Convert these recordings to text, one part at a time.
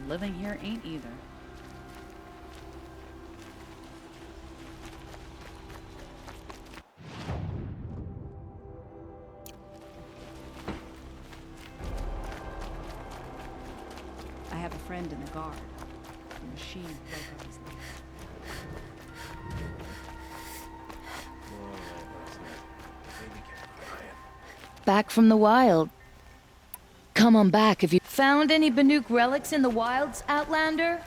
Living here ain't either. I have a friend in the guard. The machine broke up his legs. Back from the wild. Come on back if you found any Banuk relics in the wilds, Outlander?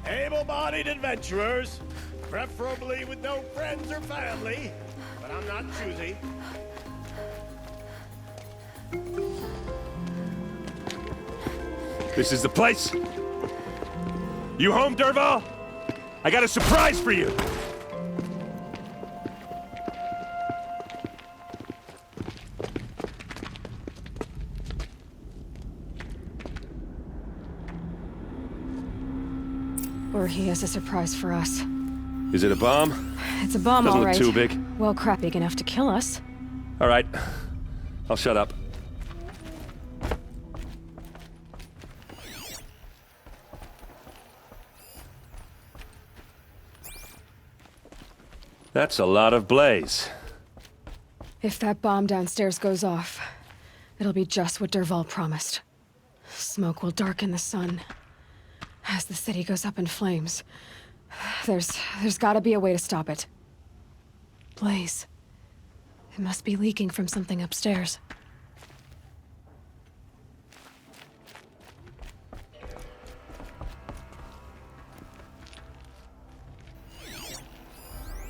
Able-bodied adventurers, preferably with no friends or family, but I'm not choosy. This is the place? You home, Derval? I got a surprise for you! Or he has a surprise for us. Is it a bomb? It's a bomb, Doesn't all right. look too big. Well, crap, big enough to kill us. All right. I'll shut up. That's a lot of blaze. If that bomb downstairs goes off, it'll be just what Derval promised. Smoke will darken the sun. As the city goes up in flames, there's gotta be a way to stop it. Blaze. It must be leaking from something upstairs.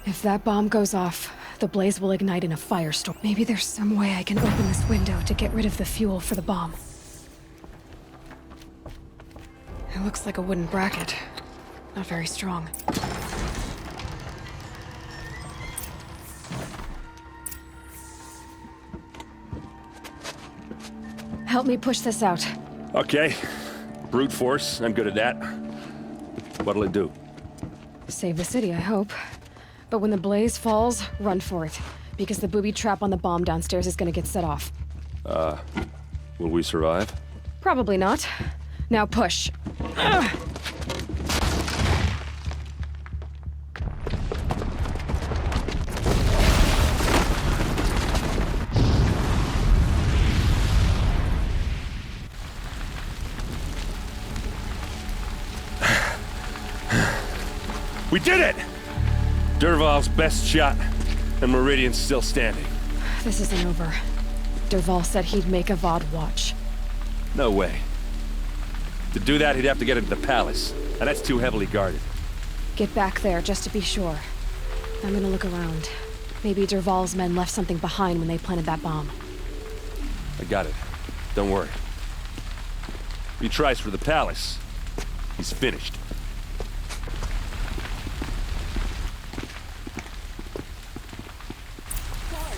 If that bomb goes off, the blaze will ignite in a firestorm. Maybe there's some way I can open this window to get rid of the fuel for the bomb. It looks like a wooden bracket. Not very strong. Help me push this out. Okay. Brute force, I'm good at that. What'll it do? Save the city, I hope. But when the blaze falls, run for it. Because the booby trap on the bomb downstairs is gonna get set off. Will we survive? Probably not. Now push. Ugh. We did it! Derval's best shot, and Meridian's still standing. This isn't over. Derval said he'd make a VOD watch. No way. To do that, he'd have to get into the palace, and that's too heavily guarded. Get back there, just to be sure. I'm gonna look around. Maybe Derval's men left something behind when they planted that bomb. I got it. Don't worry. If he tries for the palace, he's finished. Guards,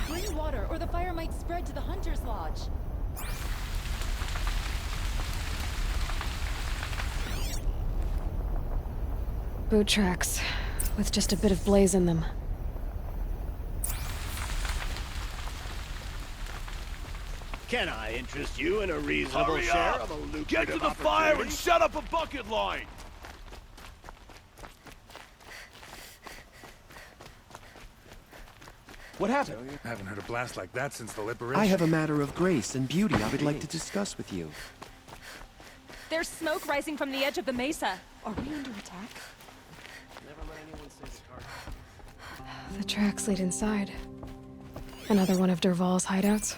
bring water, or the fire might spread to the Hunter's Lodge. Boot tracks, with just a bit of blaze in them. Can I interest you in a reasonable share of a lucrative Get to the fire and set up a bucket line! What happened? I haven't heard a blast like that since the liberation. I have a matter of grace and beauty I would like to discuss with you. There's smoke rising from the edge of the mesa. Are we under attack? The tracks lead inside. Another one of Derval's hideouts.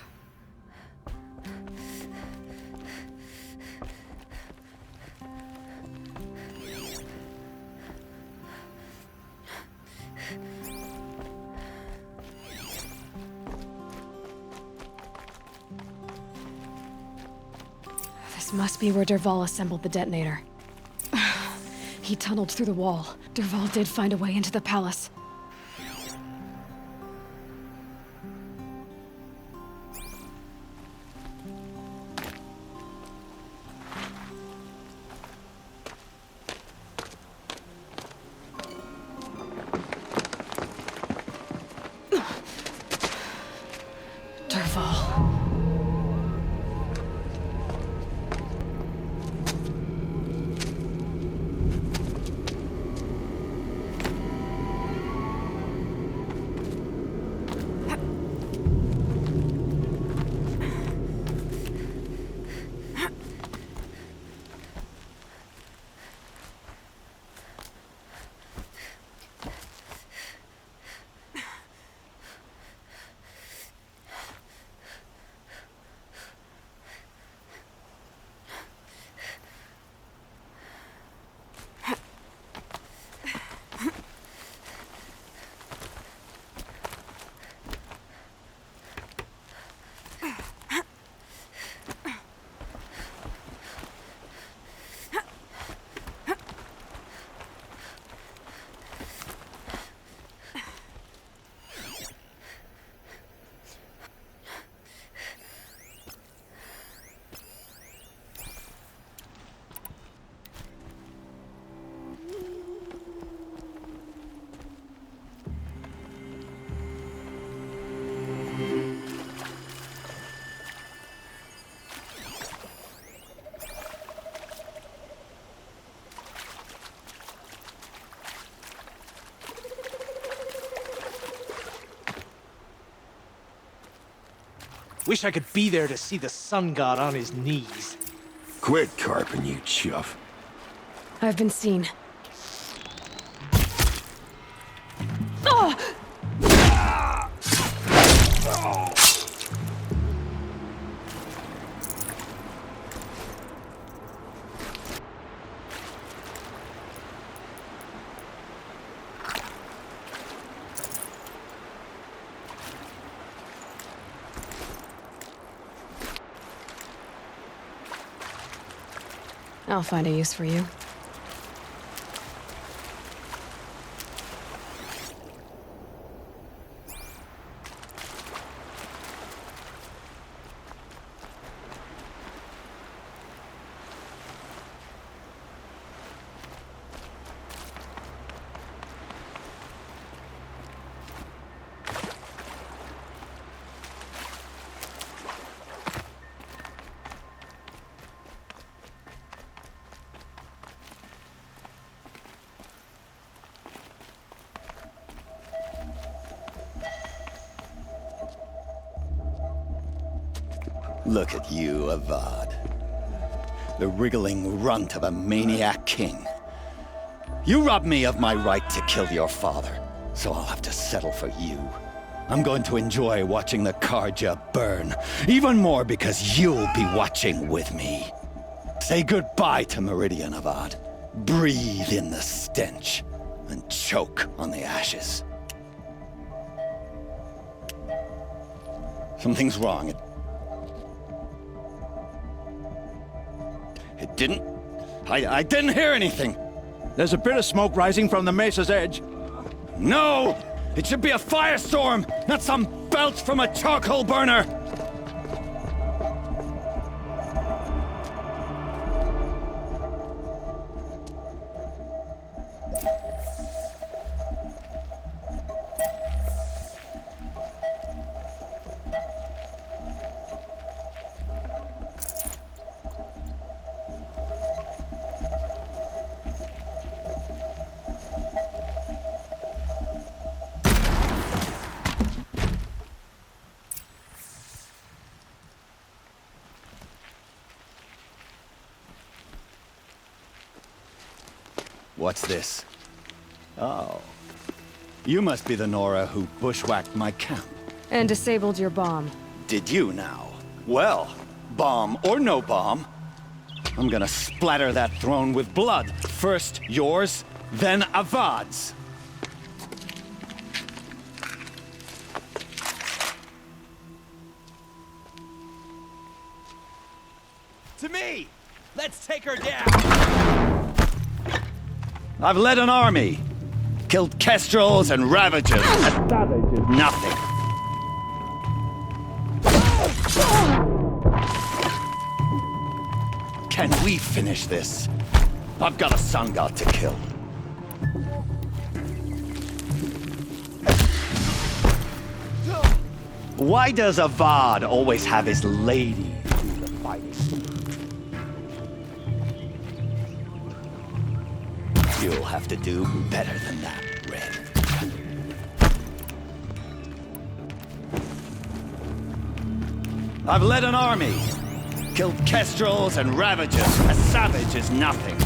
This must be where Derval assembled the detonator. He tunneled through the wall. Derval did find a way into the palace. Wish I could be there to see the sun god on his knees. Quit carping, you chuff. I've been seen. Oh! I'll find a use for you. Look at you, Avad. The wriggling runt of a maniac king. You robbed me of my right to kill your father, so I'll have to settle for you. I'm going to enjoy watching the Karja burn, even more because you'll be watching with me. Say goodbye to Meridian, Avad. Breathe in the stench, and choke on the ashes. Something's wrong. It didn't... I didn't hear anything. There's a bit of smoke rising from the mesa's edge. No! It should be a firestorm, not some belch from a charcoal burner! What's this? Oh. You must be the Nora who bushwhacked my camp. And disabled your bomb. Did you now? Well, bomb or no bomb, I'm gonna splatter that throne with blood. First yours, then Avad's. To me! Let's take her down! I've led an army. Killed kestrels and ravagers. A savage is nothing. Can we finish this? I've got a sun god to kill. Why does Avad always have his lady do the fighting? You'll have to do better than that, Red. I've led an army. Killed kestrels and ravagers. A savage is nothing.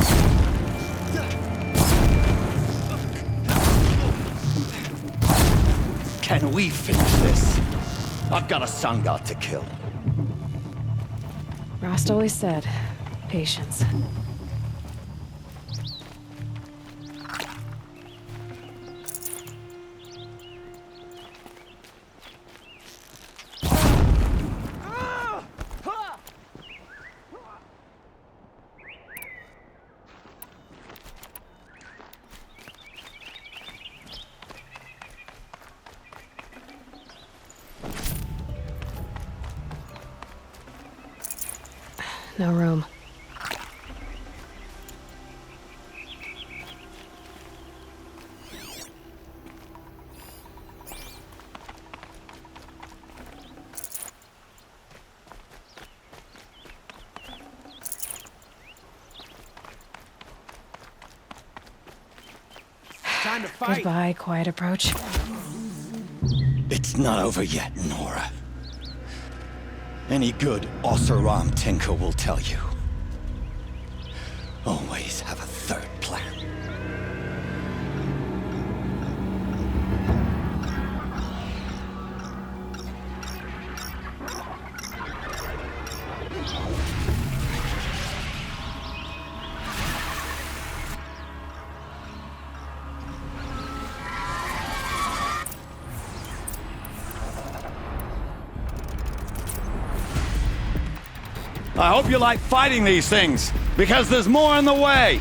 Can we finish this? I've got a sun god to kill. Rost always said, patience. No room. Time to fight. Goodbye, quiet approach. It's not over yet, Nora. Any good Oseram tinker will tell you. Always have a third plan. I hope you like fighting these things, because there's more in the way!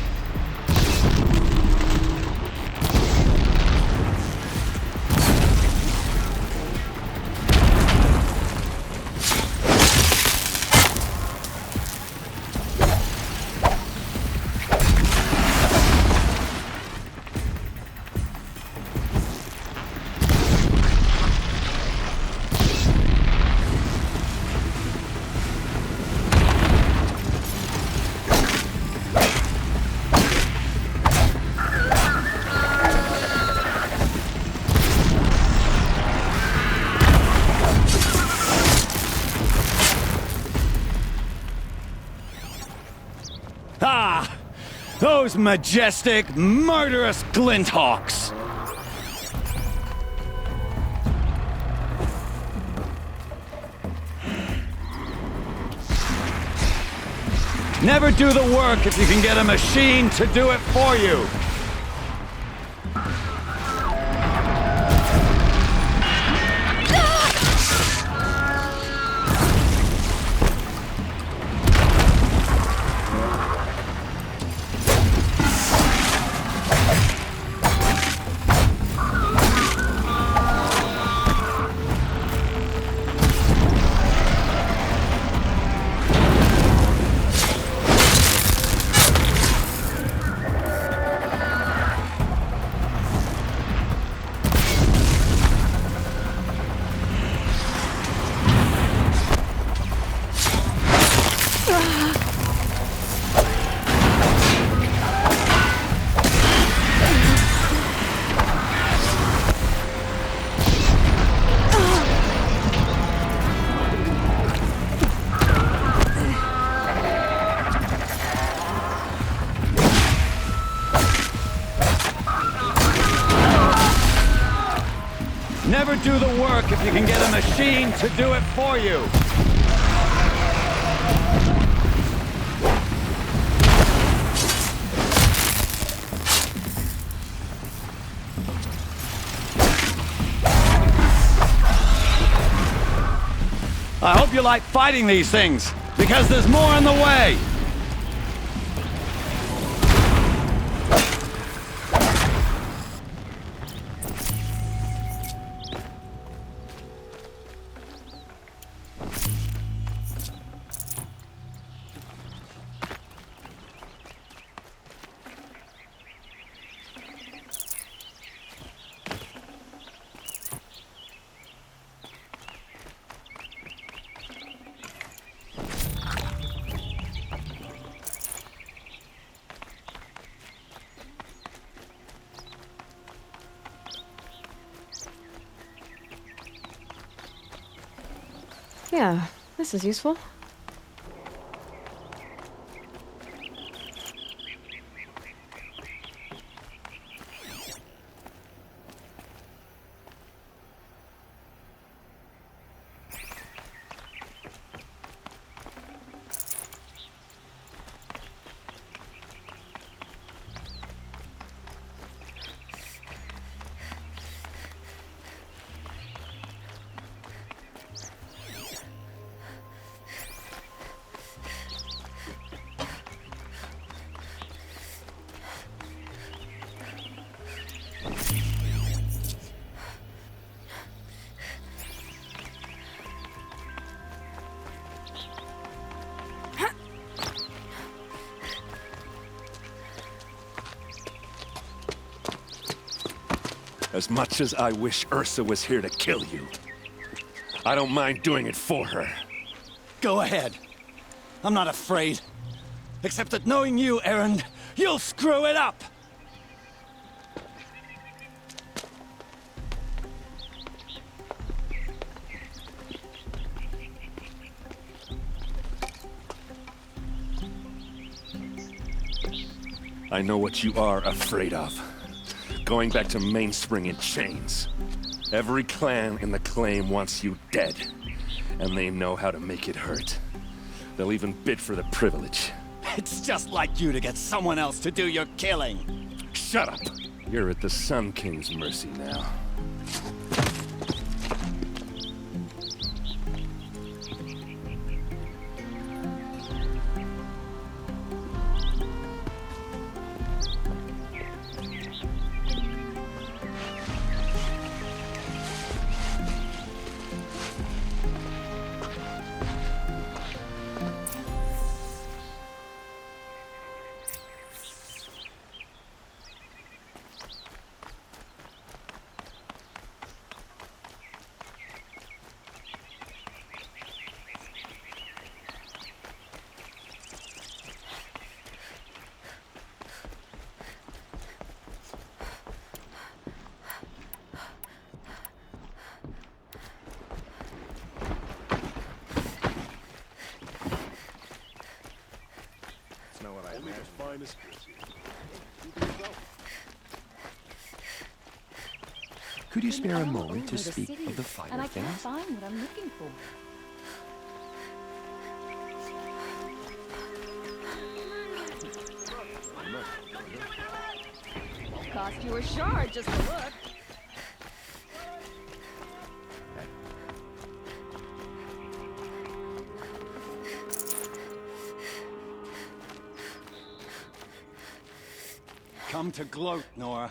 Ah! Those majestic, murderous glinthawks! Never do the work if you can get a machine to do it for you! Never do the work if you can get a machine to do it for you! I hope you like fighting these things, because there's more in the way! Yeah, this is useful. As much as I wish Ursa was here to kill you, I don't mind doing it for her. Go ahead. I'm not afraid. Except that knowing you, Erend, you'll screw it up! I know what you are afraid of. Going back to Mainspring in chains. Every clan in the claim wants you dead. And they know how to make it hurt. They'll even bid for the privilege. It's just like you to get someone else to do your killing. Shut up! You're at the Sun King's mercy now. Could you spare a moment to speak of the finer and I can't things? find what I'm looking for. Cost you a shard just to look. Come to gloat, Nora.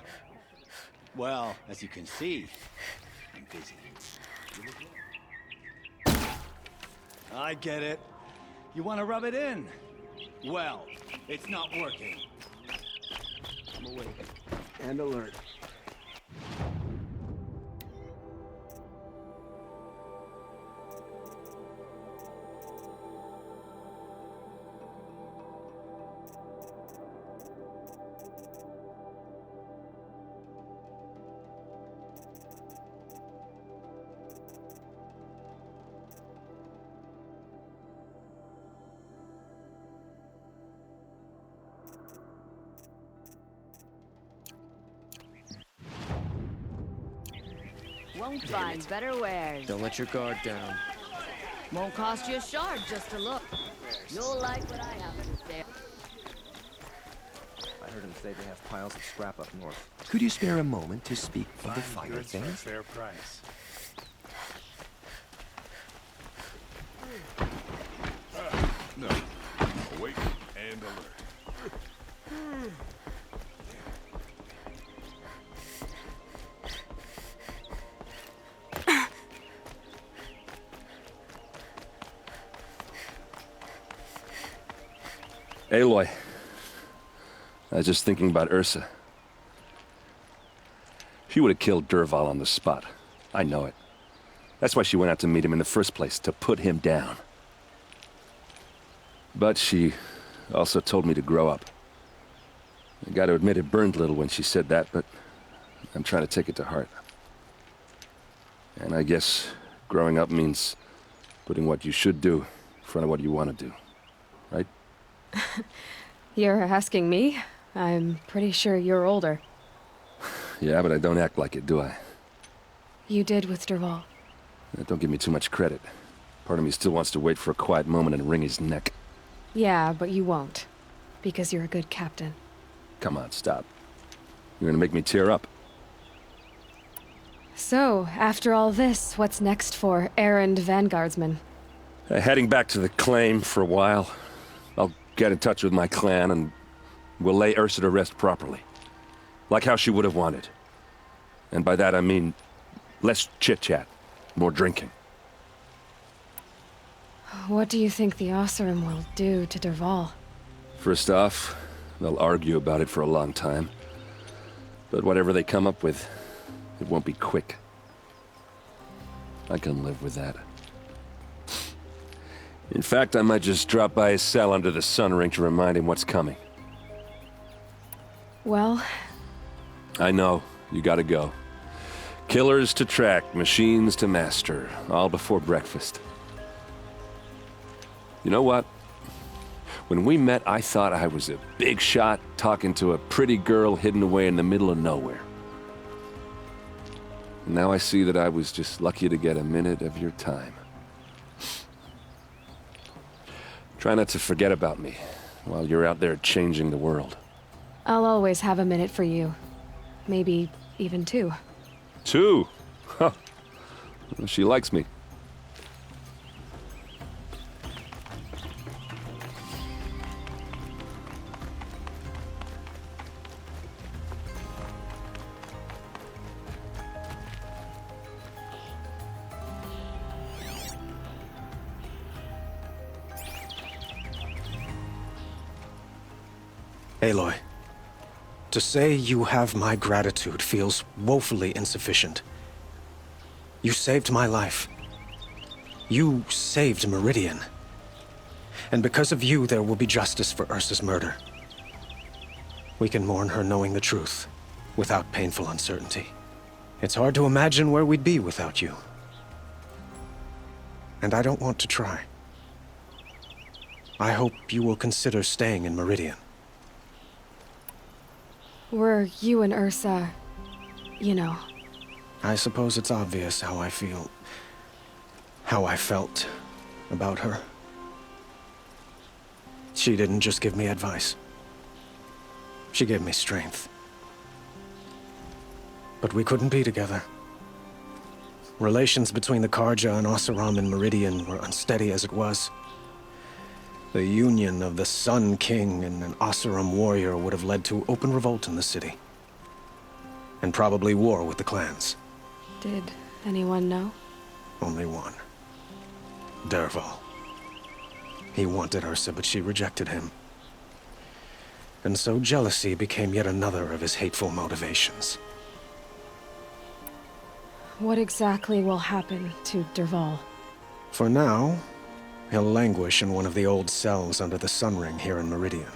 Well, as you can see, I'm busy. I get it. You want to rub it in? Well, it's not working. I'm awake and alert. Won't find better wares. Don't let your guard down. Won't cost you a shard just to look. You'll like what I have to say. I heard him say they have piles of scrap up north. Could you spare a moment to speak of the finer Goods for a things? fair price. No. Awake and alert. Aloy. I was just thinking about Ursa. She would have killed Dervahl on the spot. I know it. That's why she went out to meet him in the first place, to put him down. But she also told me to grow up. I gotta admit it burned a little when she said that, but I'm trying to take it to heart. And I guess growing up means putting what you should do in front of what you want to do. Right? You're asking me? I'm pretty sure you're older. Yeah, but I don't act like it, do I? You did with Dervahl. Don't give me too much credit. Part of me still wants to wait for a quiet moment and wring his neck. Yeah, but you won't. Because you're a good captain. Come on, stop. You're gonna make me tear up. So, after all this, what's next for errand vanguardsman? Heading back to the claim for a while. I'll get in touch with my clan and we'll lay Ursa to rest properly. Like how she would have wanted. And by that I mean less chit-chat, more drinking. What do you think the Oseram will do to Dervahl? First off, they'll argue about it for a long time. But whatever they come up with, it won't be quick. I can live with that. In fact, I might just drop by his cell under the sun ring to remind him what's coming. Well, I know, you gotta go. Killers to track, machines to master, all before breakfast. You know what? When we met, I thought I was a big shot talking to a pretty girl hidden away in the middle of nowhere. And now I see that I was just lucky to get a minute of your time. Try not to forget about me while you're out there changing the world. I'll always have a minute for you. Maybe even two. Two? Huh. Well, she likes me. Aloy, to say you have my gratitude feels woefully insufficient. You saved my life. You saved Meridian. And because of you, there will be justice for Ursa's murder. We can mourn her knowing the truth, without painful uncertainty. It's hard to imagine where we'd be without you. And I don't want to try. I hope you will consider staying in Meridian. Were you and Ursa, you know? I suppose it's obvious how I feel... how I felt about her. She didn't just give me advice. She gave me strength. But we couldn't be together. Relations between the Karja and Oseram and Meridian were unsteady as it was. The union of the Sun King and an Oseram warrior would have led to open revolt in the city. And probably war with the clans. Did anyone know? Only one. Dervahl. He wanted Ursa, but she rejected him. And so jealousy became yet another of his hateful motivations. What exactly will happen to Dervahl? For now, he'll languish in one of the old cells under the Sun Ring here in Meridian.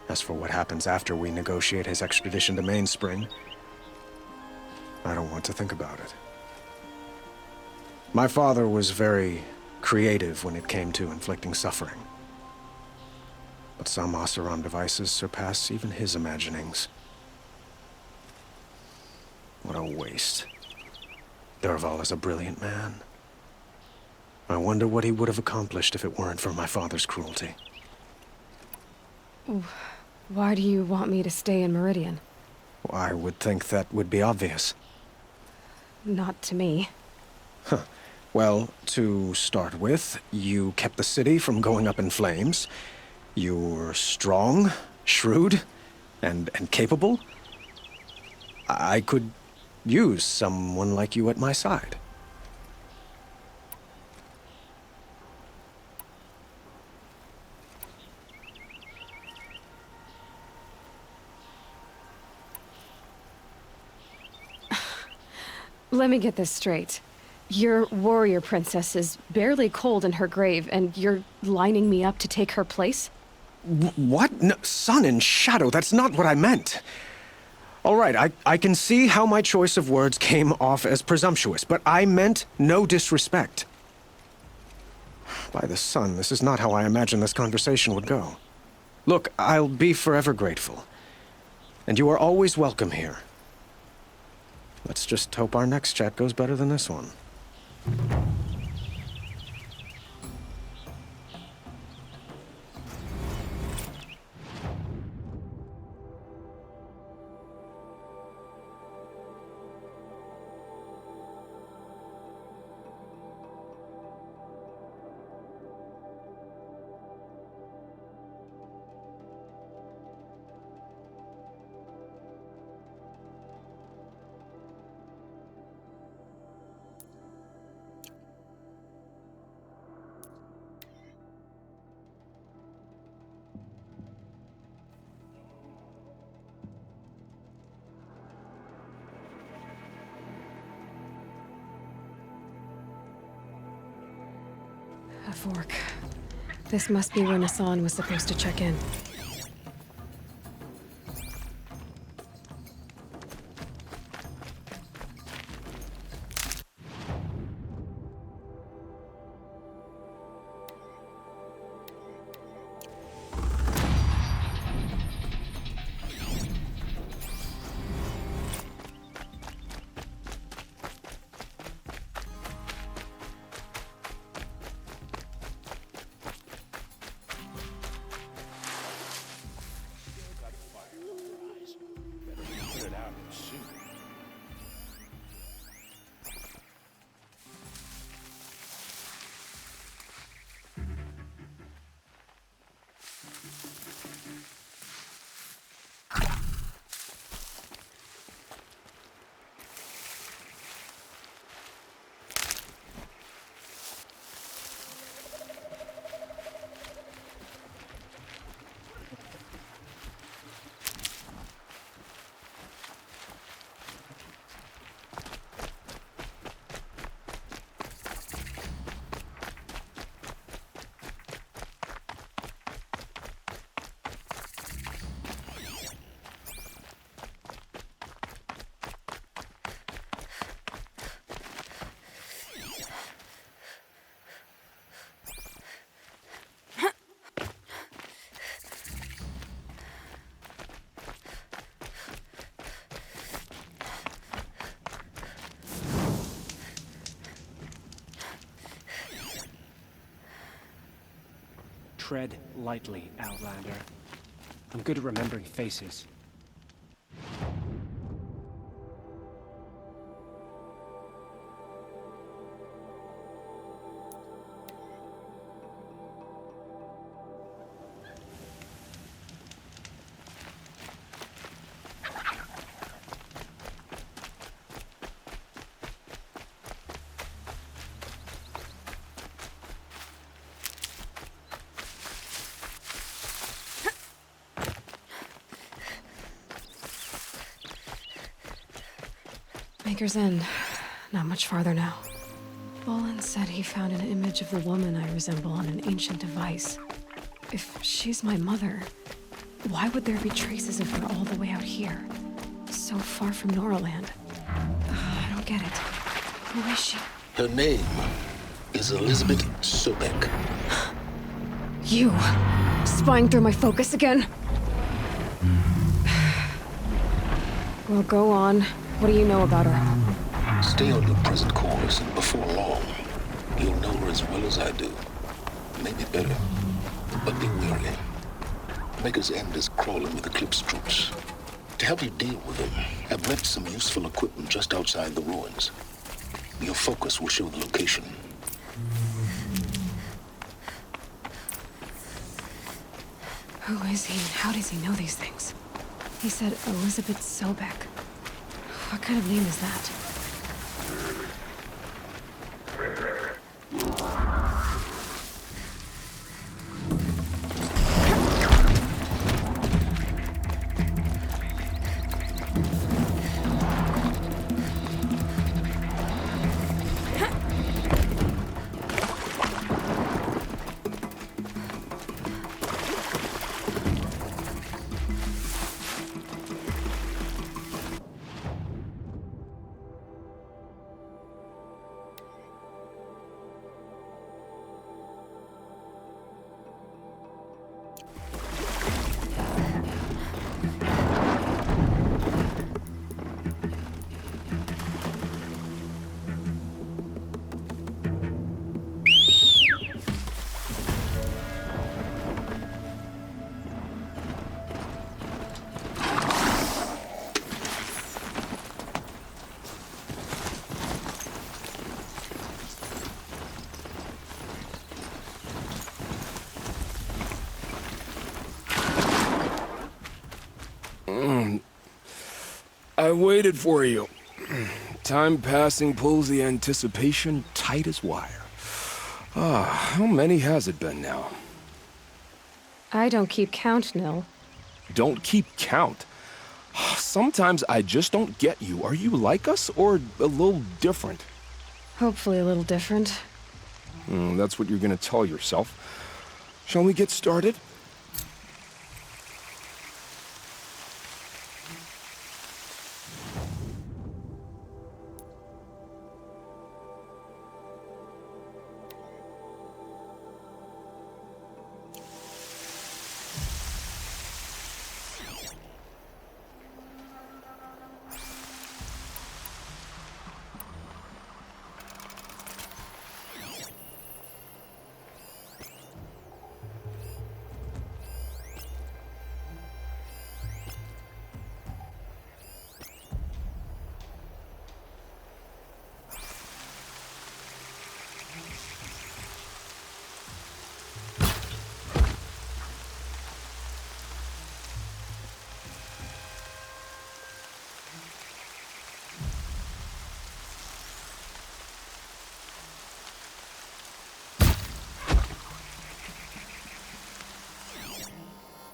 As for what happens after we negotiate his extradition to Mainspring, I don't want to think about it. My father was very creative when it came to inflicting suffering. But some Oseram devices surpass even his imaginings. What a waste. Dervahl is a brilliant man. I wonder what he would have accomplished if it weren't for my father's cruelty. Why do you want me to stay in Meridian? I would think that would be obvious. Not to me. Huh. Well, to start with, you kept the city from going up in flames. You were strong, shrewd, and capable. I could use someone like you at my side. Let me get this straight. Your warrior princess is barely cold in her grave, and you're lining me up to take her place? What? No, sun and shadow, that's not what I meant. All right, I can see how my choice of words came off as presumptuous, but I meant no disrespect. By the sun, this is not how I imagined this conversation would go. Look, I'll be forever grateful. And you are always welcome here. Let's just hope our next chat goes better than this one. A fork. This must be where Nassan was supposed to check in. Tread lightly, Outlander. I'm good at remembering faces. Maker's End. Not much farther now. Bolin said he found an image of the woman I resemble on an ancient device. If she's my mother, why would there be traces of her all the way out here? So far from Noraland. I don't get it. Who is she? Her name is Elizabeth Sobek. You! Spying through my focus again? Well, go on. What do you know about her? Stay on your present course, and before long, you'll know her as well as I do. Maybe better, but be wary. Maker's End is crawling with Eclipse troops. To help you deal with them, I've left some useful equipment just outside the ruins. Your focus will show the location. Who is he and how does he know these things? He said Elizabeth Sobek. What kind of name is that? I waited for you. Time passing pulls the anticipation tight as wire. How many has it been now? I don't keep count, Nil. Don't keep count. Sometimes I just don't get you. Are you like us or a little different? Hopefully a little different. That's what you're gonna tell yourself. Shall we get started?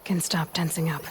Can stop tensing up.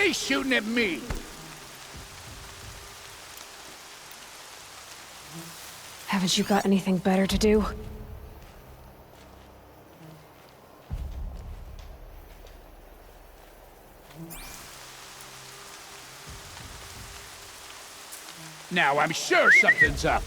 they shooting at me? Haven't you got anything better to do? Now I'm sure something's up.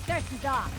There's the dock.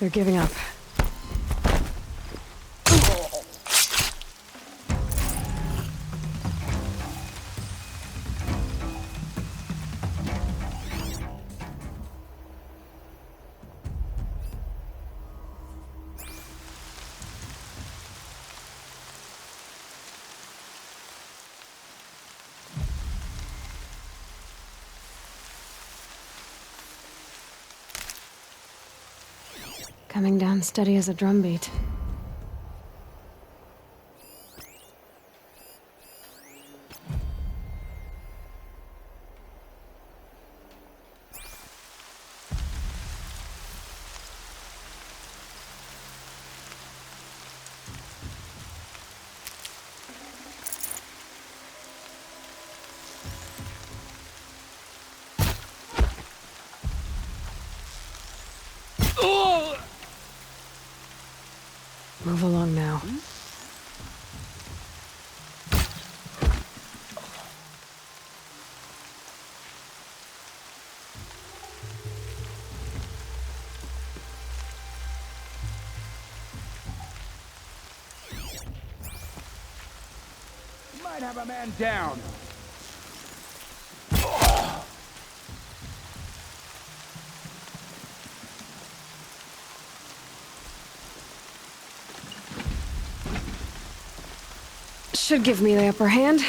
They're giving up. Coming down steady as a drumbeat. Move along now. You might have a man down. Should give me the upper hand.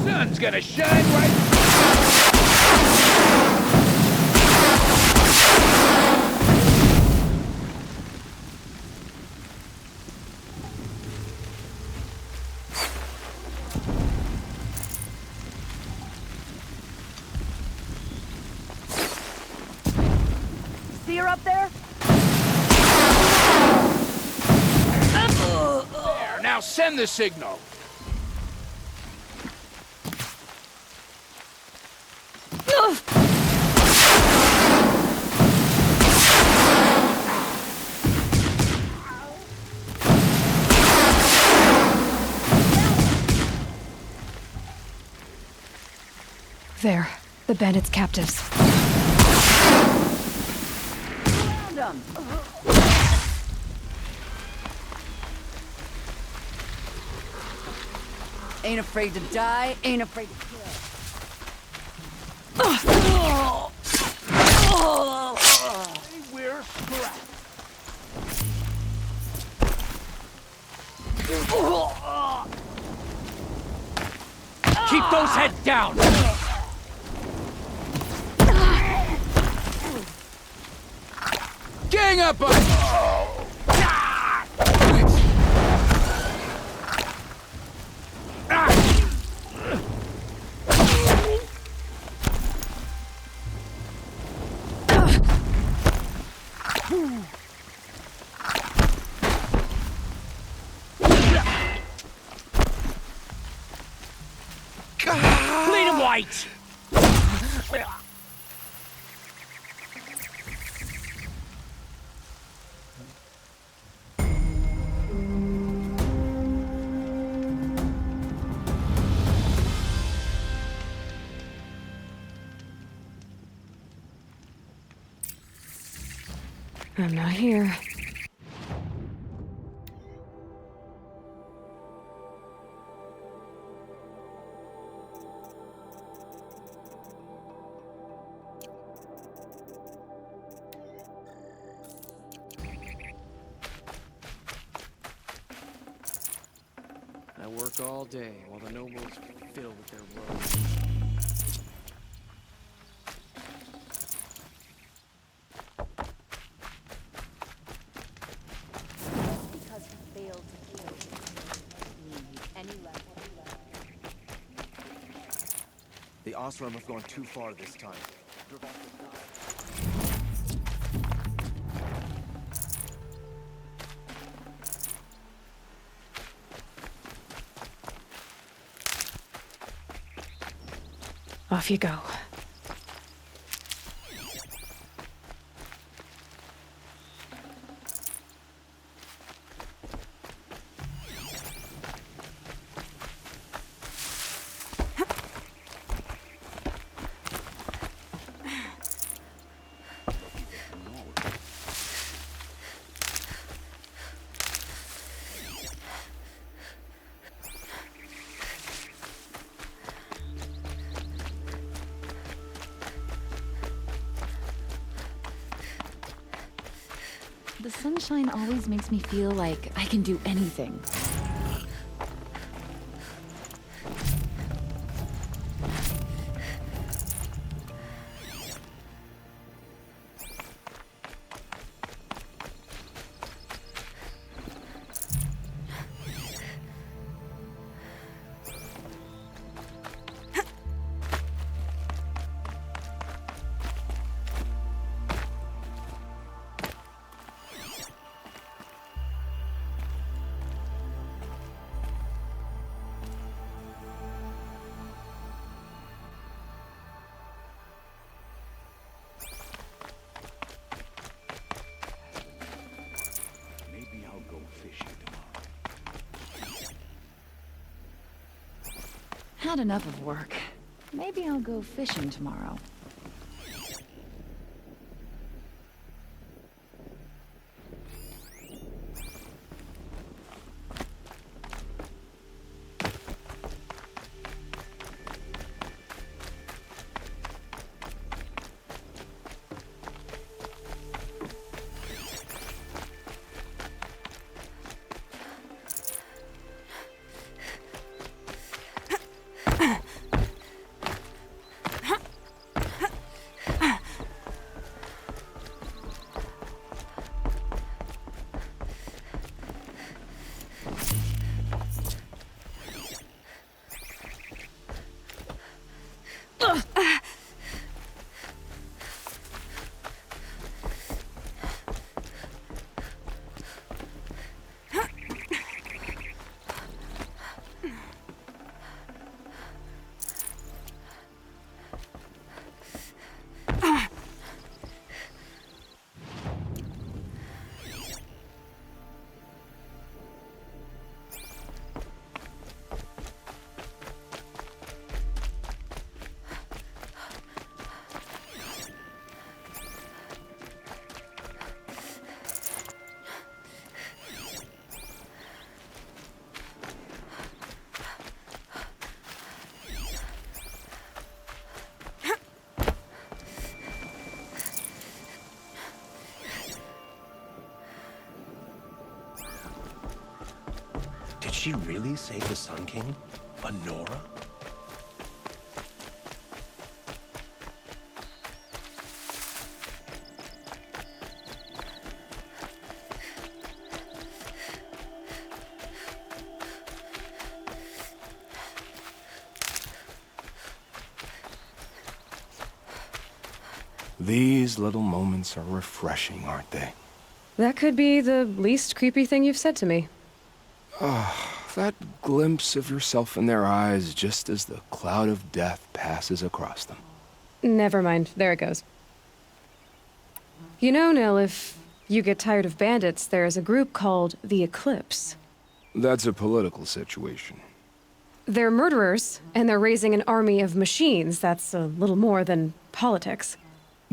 Sun's gonna shine right. See her up there? There, now send the signal. There, the bandits' captives. him! Ain't afraid to die, ain't afraid to kill. We're scrapped. Keep those heads down! Gang up on... Bleed 'em white! I'm not here. I work all day while the nobles fiddle with their robes. Because he failed to kill any level. The Osram have gone too far this time. Off you go. The sunshine always makes me feel like I can do anything. Had enough of work. Maybe I'll go fishing tomorrow. she really save the Sun King? Honora? These little moments are refreshing, aren't they? That could be the least creepy thing you've said to me. That glimpse of yourself in their eyes just as the cloud of death passes across them. Never mind. There it goes. You know, Nil, if you get tired of bandits, there's a group called the Eclipse. That's a political situation. They're murderers, and they're raising an army of machines. That's a little more than politics.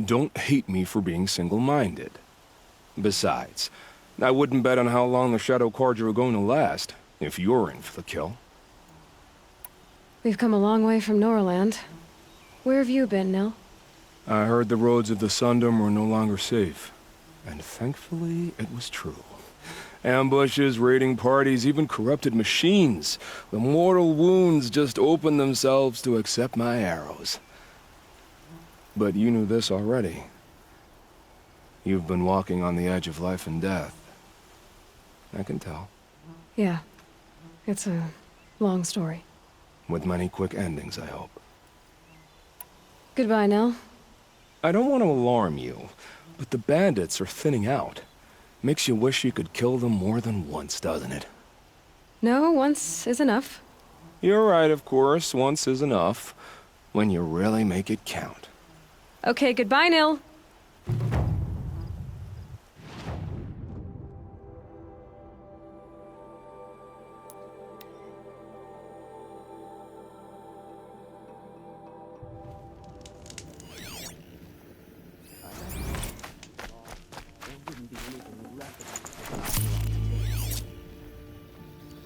Don't hate me for being single-minded. Besides, I wouldn't bet on how long the Shadow Carja are going to last, if you're in for the kill. We've come a long way from Norland. Where have you been, Nil? I heard the roads of the Sundom were no longer safe. And thankfully, it was true. Ambushes, raiding parties, even corrupted machines. The mortal wounds just opened themselves to accept my arrows. But you knew this already. You've been walking on the edge of life and death. I can tell. Yeah. It's a long story. With many quick endings, I hope. Goodbye, Nil. I don't want to alarm you, but the bandits are thinning out. Makes you wish you could kill them more than once, doesn't it? No, once is enough. You're right, of course. Once is enough. When you really make it count. Okay, goodbye, Nil.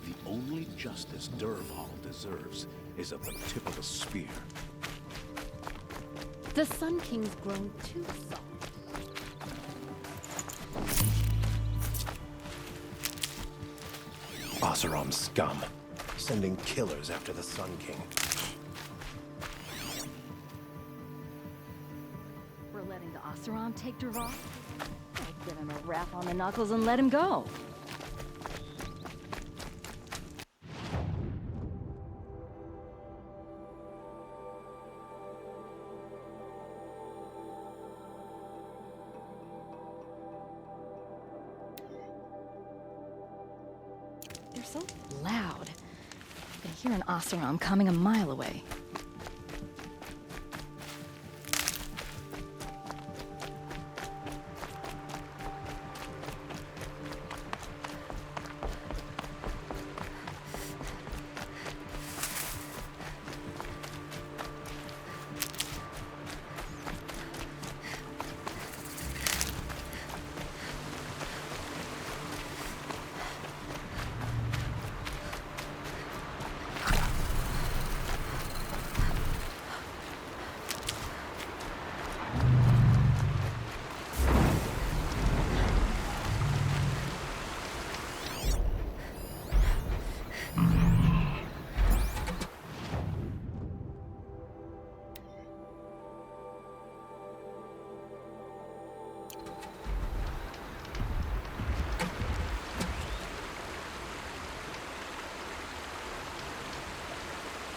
The only justice Dervahl deserves is at the tip of a spear. The Sun King's grown too soft. Oseram scum. Sending killers after the Sun King. We're letting the Oseram take Dervahl? I'd give him a rap on the knuckles and let him go. They're so loud. I can hear an Oseram coming a mile away.